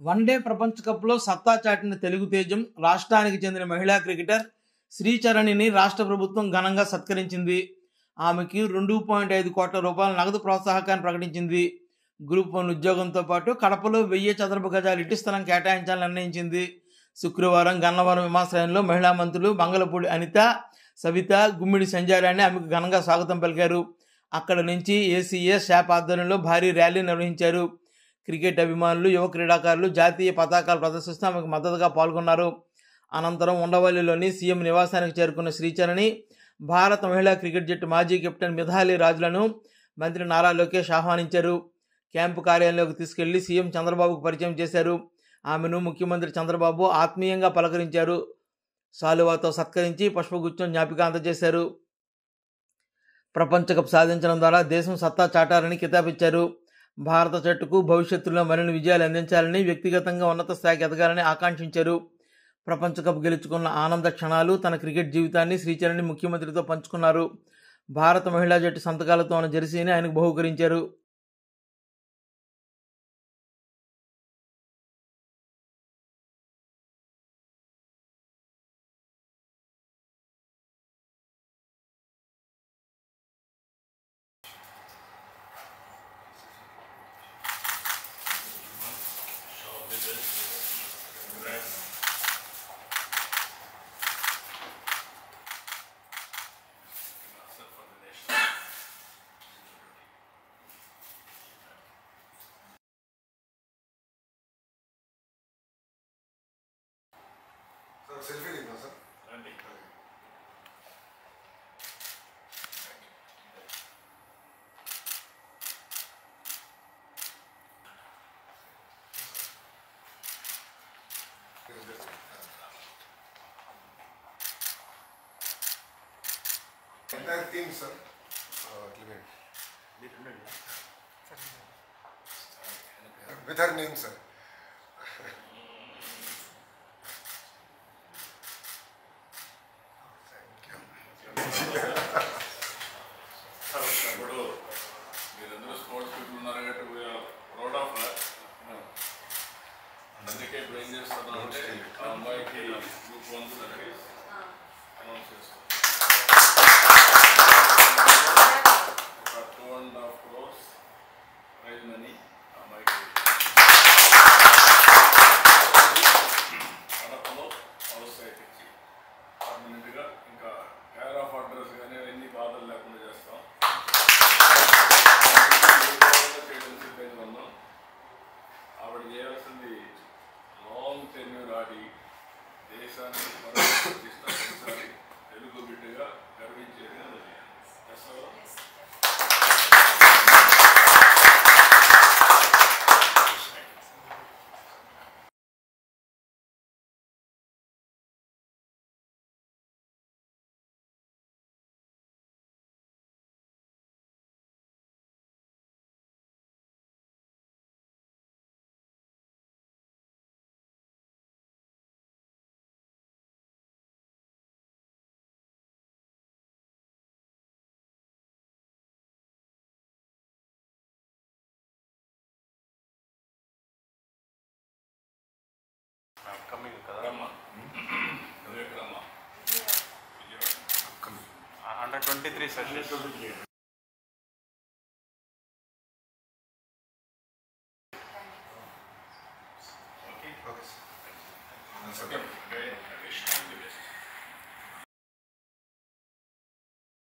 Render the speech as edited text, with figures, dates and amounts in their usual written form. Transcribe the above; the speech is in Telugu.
వన్డే ప్రపంచ కప్లో సత్తా చాటిన తెలుగు తేజం రాష్ట్రానికి చెందిన మహిళా క్రికెటర్ శ్రీచరణిని రాష్ట్ర ప్రభుత్వం ఘనంగా సత్కరించింది. ఆమెకి 2.5 కోట్ల రూపాయల నగదు ప్రోత్సాహకాన్ని ప్రకటించింది. గ్రూప్ 1 ఉద్యోగంతో పాటు కడపలో 1000 చదరపు గజాల ఇంటి స్థలం కేటాయించాలని నిర్ణయించింది. శుక్రవారం గన్నవరం విమానాశ్రయంలో మహిళా మంత్రులు మంగళపూడి అనిత, సవిత, గుమ్మిడి సంజయారాణి ఆమెకు ఘనంగా స్వాగతం పలికారు. అక్కడ నుంచి ఏసీఏ శాప్ ఆధ్వర్యంలో భారీ ర్యాలీ నిర్వహించారు. క్రికెట్ అభిమానులు, యువ క్రీడాకారులు జాతీయ పతాకాలు ప్రదర్శిస్తూ ఆమెకు మద్దతుగా పాల్గొన్నారు. అనంతరం ఉండవల్లిలోని సీఎం నివాసానికి చేరుకున్న శ్రీచరణి భారత మహిళా క్రికెట్ జట్టు మాజీ కెప్టెన్ మిథాలీ రాజ్లను మంత్రి నారా లోకేష్ ఆహ్వానించారు. క్యాంపు కార్యాలయంలోకి తీసుకెళ్లి సీఎం చంద్రబాబుకు పరిచయం చేశారు. ఆమెను ముఖ్యమంత్రి చంద్రబాబు ఆత్మీయంగా పలకరించారు. శాలువాతో సత్కరించి పుష్పగుచ్చం జ్ఞాపిక అందజేశారు. ప్రపంచ కప్ సాధించడం ద్వారా దేశం సత్తా చాటారని కితాబిచ్చారు. భారత జట్టుకు భవిష్యత్తులో మరిన్ని విజయాలు అందించాలని, వ్యక్తిగతంగా ఉన్నత స్థాయికి ఎదగాలని ఆకాంక్షించారు. ప్రపంచ కప్ గెలుచుకున్న ఆనంద క్షణాలు, తన క్రికెట్ జీవితాన్ని శ్రీచరణి ముఖ్యమంత్రితో పంచుకున్నారు. భారత మహిళా జట్టు సంతకాలతో ఉన్న జెర్సీని ఆయనకు బహూకరించారు. సెల్ఫీ దిగుతాం sir. Entire team sir with her name sir. ఇప్పుడు మీరందరూ స్పోర్ట్స్ పీపుల్ ఉన్నారు కాబట్టి ప్రౌడ్ ఆఫ్ అందుకే ఇప్పుడు ఏం చేస్తున్నాం అంటే ఆ అమ్మాయికి గ్రూప్ 1 అనౌన్స్ చేస్తాం. ఒక 2.5 crores ప్రైజ్ మనీ అమ్మాయికి కడపలో హౌస్ సైట్ ఇచ్చి పర్మనెంట్గా ఇంకా కేర్ ఆఫ్ అడ్రస్ కానీ ఎన్ని బాధలు లేకుండా చేస్తాం. చేయడం సిద్ధంగా ఉన్నాం. ఆవిడ చేయాల్సింది లాంగ్ టెన్యూర్ ఆడి దేశానికి ప్రతిష్ఠించాలి, తెలుగు బిడ్డగా గర్వించేది కమింగ్ కదమ్మా. ఎక్కడమ్మా? Under 23 sessions. Okay sir. Okay.